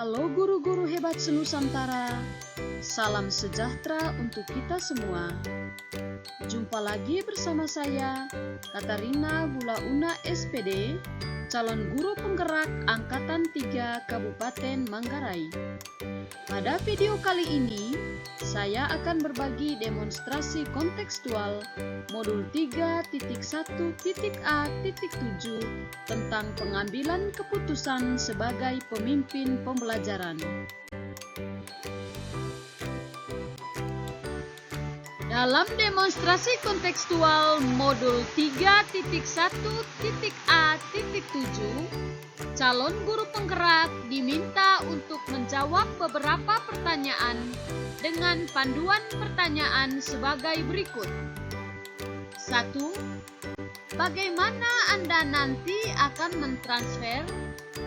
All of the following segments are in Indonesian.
Halo guru-guru hebat senusantara, salam sejahtera untuk kita semua. Jumpa lagi bersama saya, Katarina Bulauna SPD, calon guru penggerak Angkatan 3 Kabupaten Manggarai. Pada video kali ini, saya akan berbagi demonstrasi kontekstual modul 3.1.A.7 tentang pengambilan keputusan sebagai pemimpin pembelajaran. Dalam demonstrasi kontekstual modul 3.1.A.7, calon guru penggerak diminta untuk menjawab beberapa pertanyaan dengan panduan pertanyaan sebagai berikut. 1. Bagaimana Anda nanti akan mentransfer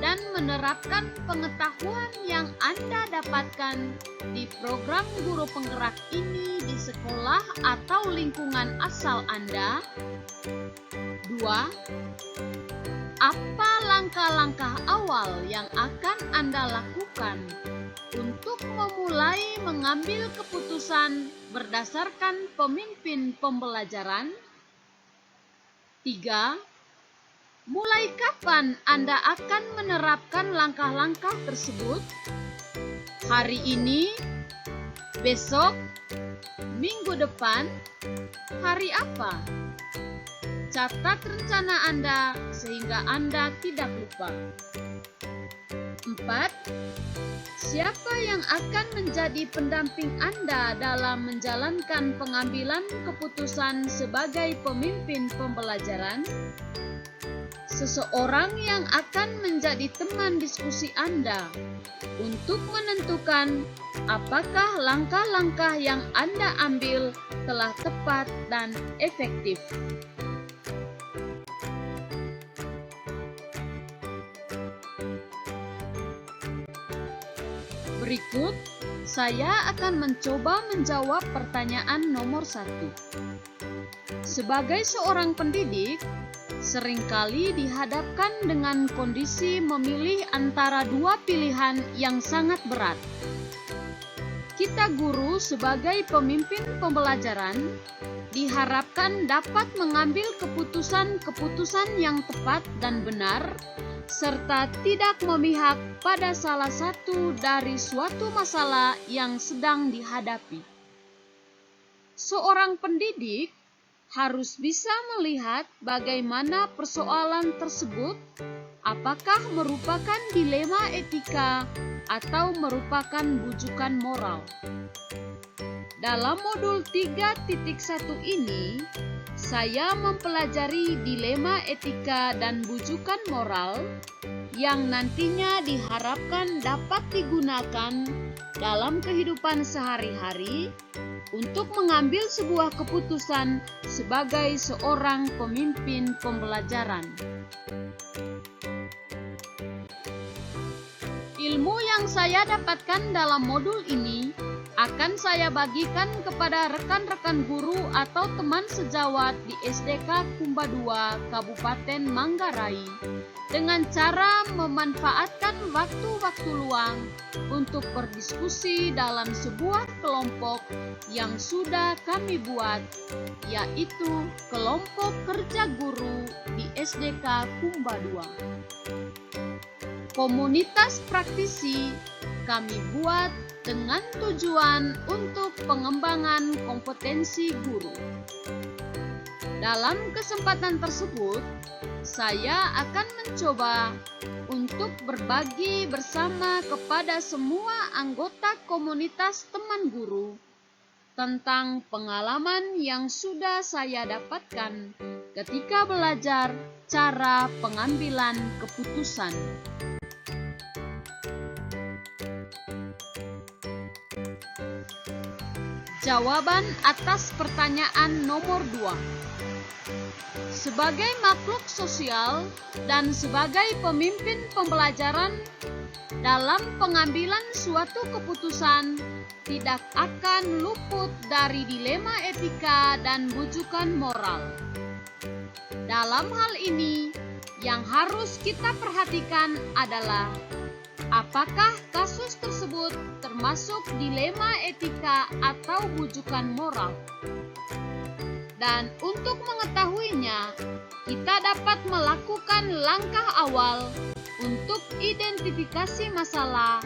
dan menerapkan pengetahuan yang Anda dapatkan di program guru penggerak ini di sekolah atau lingkungan asal Anda? 2. Apa langkah-langkah awal yang akan Anda lakukan untuk memulai mengambil keputusan berdasarkan pemimpin pembelajaran? 3. Mulai kapan Anda akan menerapkan langkah-langkah tersebut? Hari ini, besok, minggu depan, hari apa? Catat rencana Anda sehingga Anda tidak lupa. 4. Siapa yang akan menjadi pendamping Anda dalam menjalankan pengambilan keputusan sebagai pemimpin pembelajaran? Seseorang yang akan menjadi teman diskusi Anda untuk menentukan apakah langkah-langkah yang Anda ambil telah tepat dan efektif. Berikut, saya akan mencoba menjawab pertanyaan nomor 1. Sebagai seorang pendidik, seringkali dihadapkan dengan kondisi memilih antara dua pilihan yang sangat berat. Kita guru sebagai pemimpin pembelajaran diharapkan dapat mengambil keputusan-keputusan yang tepat dan benar, serta tidak memihak pada salah satu dari suatu masalah yang sedang dihadapi. Seorang pendidik harus bisa melihat bagaimana persoalan tersebut, apakah merupakan dilema etika atau merupakan bujukan moral. Dalam modul 3.1 ini, saya mempelajari dilema etika dan bujukan moral yang nantinya diharapkan dapat digunakan dalam kehidupan sehari-hari untuk mengambil sebuah keputusan sebagai seorang pemimpin pembelajaran. Ilmu yang saya dapatkan dalam modul ini akan saya bagikan kepada rekan-rekan guru atau teman sejawat di SDK Kumba II Kabupaten Manggarai dengan cara memanfaatkan waktu-waktu luang untuk berdiskusi dalam sebuah kelompok yang sudah kami buat, yaitu kelompok kerja guru di SDK Kumba II. Komunitas praktisi kami buat dengan tujuan untuk pengembangan kompetensi guru. Dalam kesempatan tersebut, saya akan mencoba untuk berbagi bersama kepada semua anggota komunitas teman guru tentang pengalaman yang sudah saya dapatkan ketika belajar cara pengambilan keputusan. Jawaban atas pertanyaan nomor 2. Sebagai makhluk sosial dan sebagai pemimpin pembelajaran, dalam pengambilan suatu keputusan tidak akan luput dari dilema etika dan bujukan moral. Dalam hal ini, yang harus kita perhatikan adalah Apakah kasus tersebut termasuk dilema etika atau bujukan moral? Dan untuk mengetahuinya, kita dapat melakukan langkah awal untuk identifikasi masalah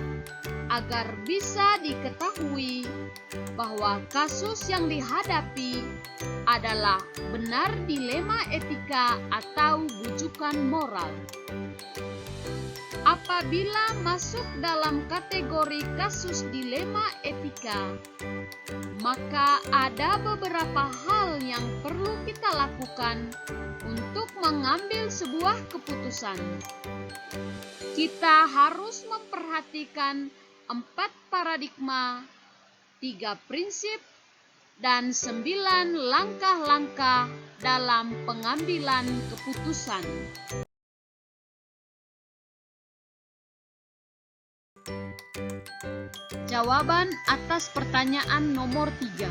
agar bisa diketahui bahwa kasus yang dihadapi adalah benar dilema etika atau bujukan moral. Apabila masuk dalam kategori kasus dilema etika, maka ada beberapa hal yang perlu kita lakukan untuk mengambil sebuah keputusan. Kita harus memperhatikan 4 paradigma, 3 prinsip, dan 9 langkah-langkah dalam pengambilan keputusan. Jawaban atas pertanyaan nomor 3.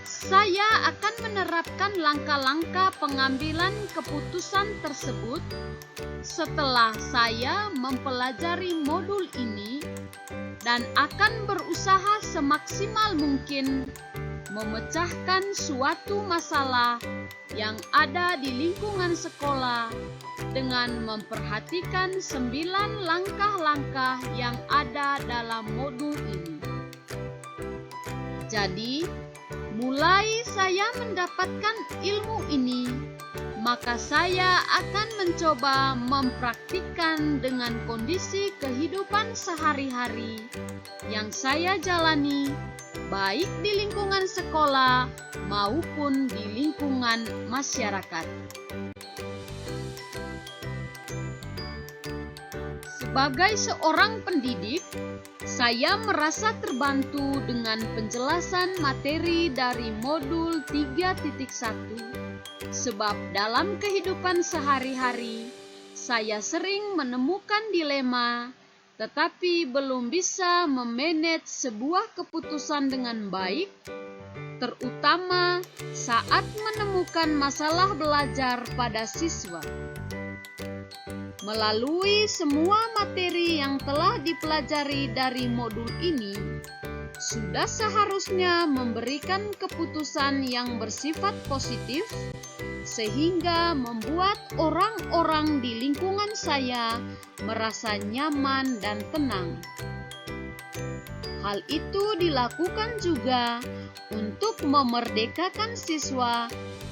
Saya akan menerapkan langkah-langkah pengambilan keputusan tersebut setelah saya mempelajari modul ini dan akan berusaha semaksimal mungkin memecahkan suatu masalah yang ada di lingkungan sekolah dengan memperhatikan 9 langkah-langkah yang ada dalam modul ini. Jadi, mulai saya mendapatkan ilmu ini, maka saya akan mencoba mempraktikkan dengan kondisi kehidupan sehari-hari yang saya jalani, baik di lingkungan sekolah maupun di lingkungan masyarakat. Sebagai seorang pendidik, saya merasa terbantu dengan penjelasan materi dari modul 3.1, sebab dalam kehidupan sehari-hari saya sering menemukan dilema, tetapi belum bisa memanage sebuah keputusan dengan baik, terutama saat menemukan masalah belajar pada siswa. Melalui semua materi yang telah dipelajari dari modul ini, sudah seharusnya memberikan keputusan yang bersifat positif, sehingga membuat orang-orang di lingkungan saya merasa nyaman dan tenang. Hal itu dilakukan juga untuk memerdekakan siswa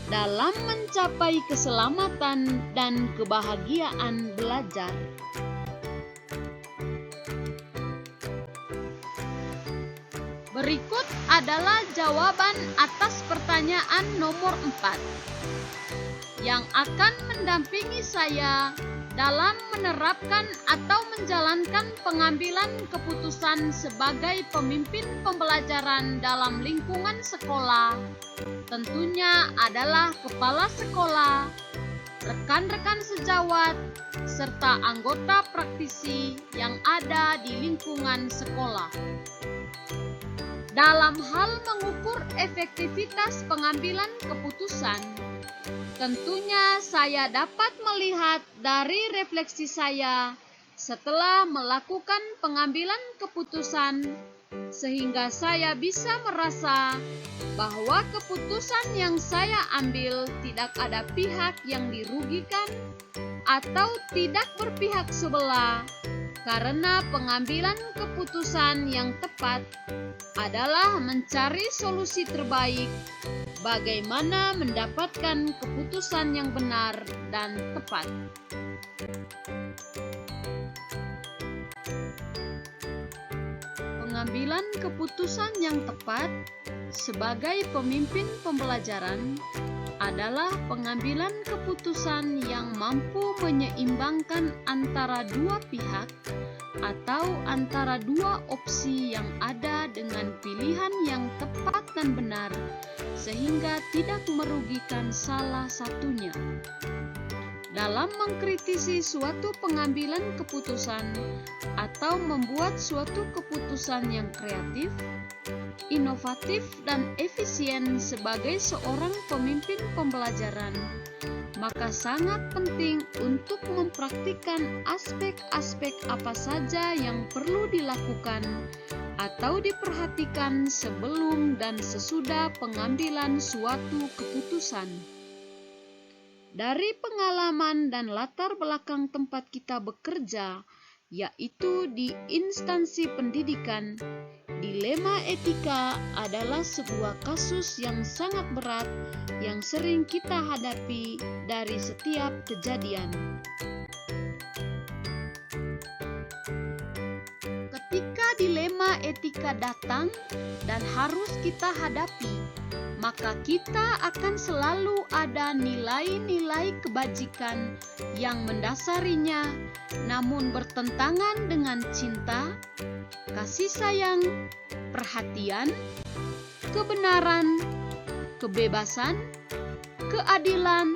dalam mencapai keselamatan dan kebahagiaan belajar. Berikut adalah jawaban atas pertanyaan nomor 4 yang akan mendampingi saya dalam menerapkan atau menjalankan pengambilan keputusan sebagai pemimpin pembelajaran dalam lingkungan sekolah. Tentunya adalah kepala sekolah, rekan-rekan sejawat, serta anggota praktisi yang ada di lingkungan sekolah. Dalam hal mengukur efektivitas pengambilan keputusan, tentunya saya dapat melihat dari refleksi saya setelah melakukan pengambilan keputusan, sehingga saya bisa merasa bahwa keputusan yang saya ambil tidak ada pihak yang dirugikan atau tidak berpihak sebelah, karena pengambilan keputusan yang tepat adalah mencari solusi terbaik bagaimana mendapatkan keputusan yang benar dan tepat. Pengambilan keputusan yang tepat sebagai pemimpin pembelajaran adalah pengambilan keputusan yang mampu menyeimbangkan antara dua pihak atau antara dua opsi yang ada dengan pilihan yang tepat dan benar, sehingga tidak merugikan salah satunya. Dalam mengkritisi suatu pengambilan keputusan atau membuat suatu keputusan yang kreatif, inovatif, dan efisien sebagai seorang pemimpin pembelajaran, maka sangat penting untuk mempraktikkan aspek-aspek apa saja yang perlu dilakukan atau diperhatikan sebelum dan sesudah pengambilan suatu keputusan. Dari pengalaman dan latar belakang tempat kita bekerja, yaitu di instansi pendidikan, dilema etika adalah sebuah kasus yang sangat berat yang sering kita hadapi dari setiap kejadian. Ketika dilema etika datang dan harus kita hadapi, maka kita akan selalu ada nilai-nilai kebajikan yang mendasarinya, namun bertentangan dengan cinta, kasih sayang, perhatian, kebenaran, kebebasan, keadilan,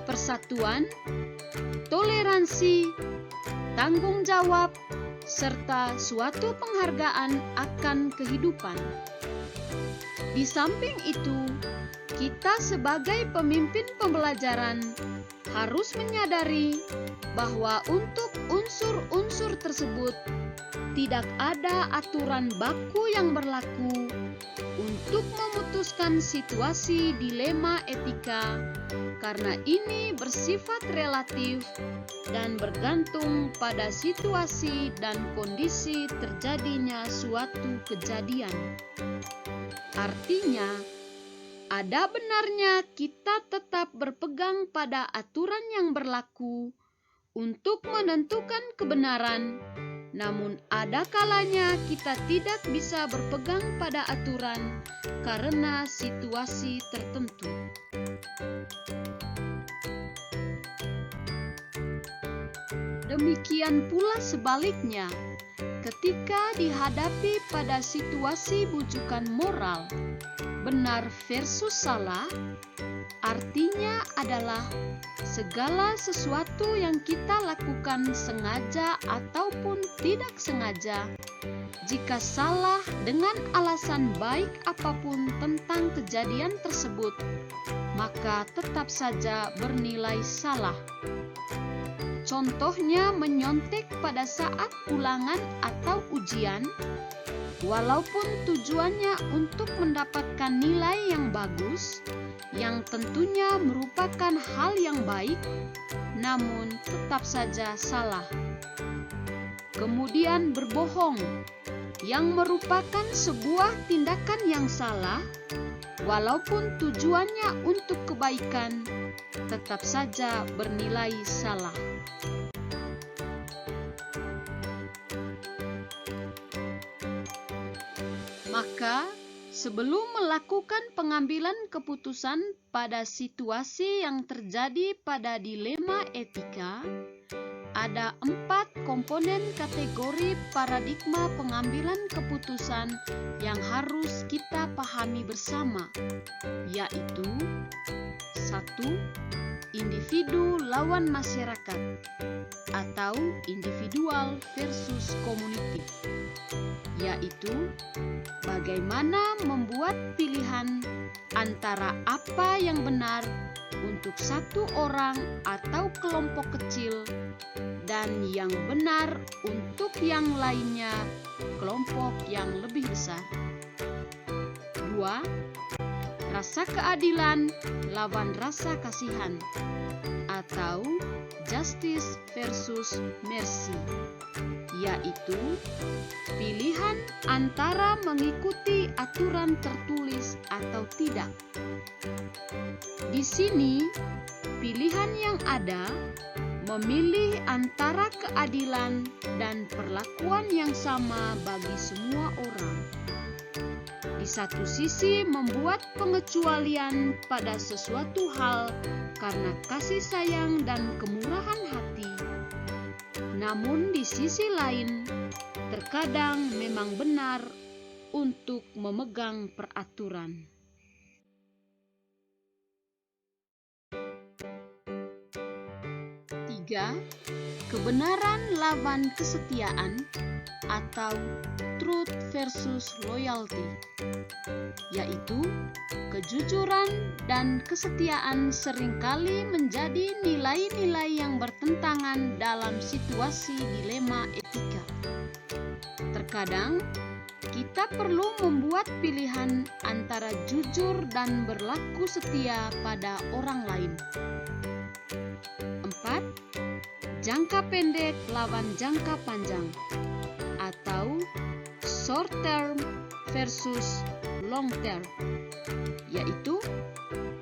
persatuan, toleransi, tanggung jawab, serta suatu penghargaan akan kehidupan. Di samping itu, kita sebagai pemimpin pembelajaran harus menyadari bahwa untuk unsur-unsur tersebut tidak ada aturan baku yang berlaku untuk memutuskan situasi dilema etika, karena ini bersifat relatif dan bergantung pada situasi dan kondisi terjadinya suatu kejadian. Artinya, ada benarnya kita tetap berpegang pada aturan yang berlaku untuk menentukan kebenaran, namun ada kalanya kita tidak bisa berpegang pada aturan karena situasi tertentu. Demikian pula sebaliknya, ketika dihadapi pada situasi bujukan moral, benar versus salah, artinya adalah segala sesuatu yang kita lakukan sengaja ataupun tidak sengaja, jika salah dengan alasan baik apapun tentang kejadian tersebut, maka tetap saja bernilai salah. Contohnya menyontek pada saat ulangan atau ujian, walaupun tujuannya untuk mendapatkan nilai yang bagus, yang tentunya merupakan hal yang baik, namun tetap saja salah. Kemudian berbohong, yang merupakan sebuah tindakan yang salah, walaupun tujuannya untuk kebaikan, tetap saja bernilai salah. Maka, sebelum melakukan pengambilan keputusan pada situasi yang terjadi pada dilema etika, ada 4 komponen kategori paradigma pengambilan keputusan yang harus kita pahami bersama, yaitu 1. Individu lawan masyarakat atau individual versus community, yaitu bagaimana membuat pilihan antara apa yang benar untuk satu orang atau kelompok kecil dan yang benar untuk yang lainnya, kelompok yang lebih besar. 2. Rasa keadilan lawan rasa kasihan atau justice versus mercy, yaitu pilihan antara mengikuti aturan tertulis atau tidak. Di sini, pilihan yang ada memilih antara keadilan dan perlakuan yang sama bagi semua orang. Di satu sisi membuat pengecualian pada sesuatu hal karena kasih sayang dan kemurahan hati. Namun di sisi lain, terkadang memang benar untuk memegang peraturan. 3. Tiga, kebenaran lawan kesetiaan atau truth versus loyalty, yaitu kejujuran dan kesetiaan seringkali menjadi nilai-nilai yang bertentangan dalam situasi dilema etika. Terkadang, kita perlu membuat pilihan antara jujur dan berlaku setia pada orang lain. 4. Jangka pendek lawan jangka panjang atau short term versus long term, yaitu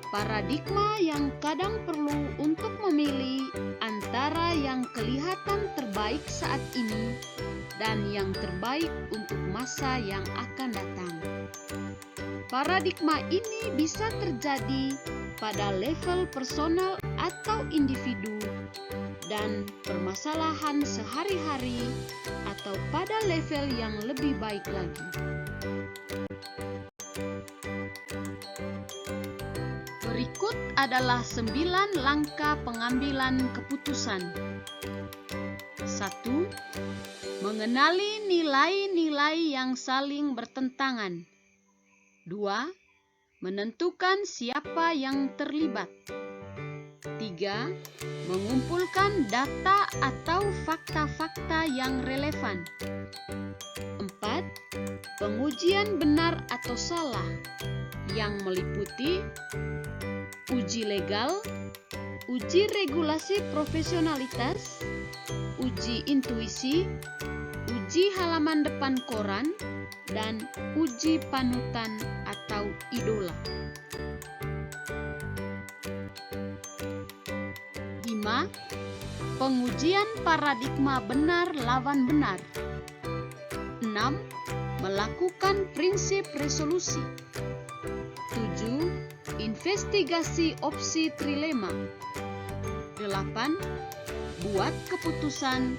paradigma yang kadang perlu untuk memilih antara yang kelihatan terbaik saat ini dan yang terbaik untuk masa yang akan datang. Paradigma ini bisa terjadi pada level personal atau individu dan permasalahan sehari-hari atau pada level yang lebih baik lagi. Berikut adalah 9 langkah pengambilan keputusan. 1. Mengenali nilai-nilai yang saling bertentangan. 2. Menentukan siapa yang terlibat. 3. Mengumpulkan data atau fakta-fakta yang relevan. 4. Pengujian benar atau salah yang meliputi uji legal, uji regulasi profesionalitas, uji intuisi, uji halaman depan koran, dan uji panutan atau idola. 5. Pengujian paradigma benar lawan benar. 6. Melakukan prinsip resolusi. 7. Investigasi opsi trilema. 8. Buat keputusan.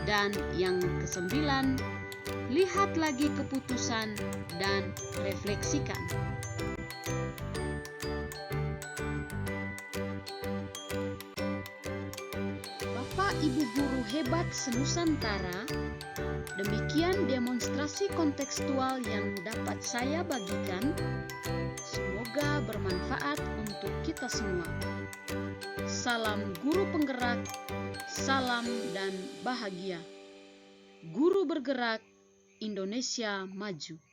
Dan yang ke-9, lihat lagi keputusan dan refleksikan. Bapak Ibu guru hebat senusantara, demikian demonstrasi kontekstual yang dapat saya bagikan. Semoga bermanfaat untuk kita semua. Salam guru penggerak, salam dan bahagia. Guru bergerak, Indonesia maju.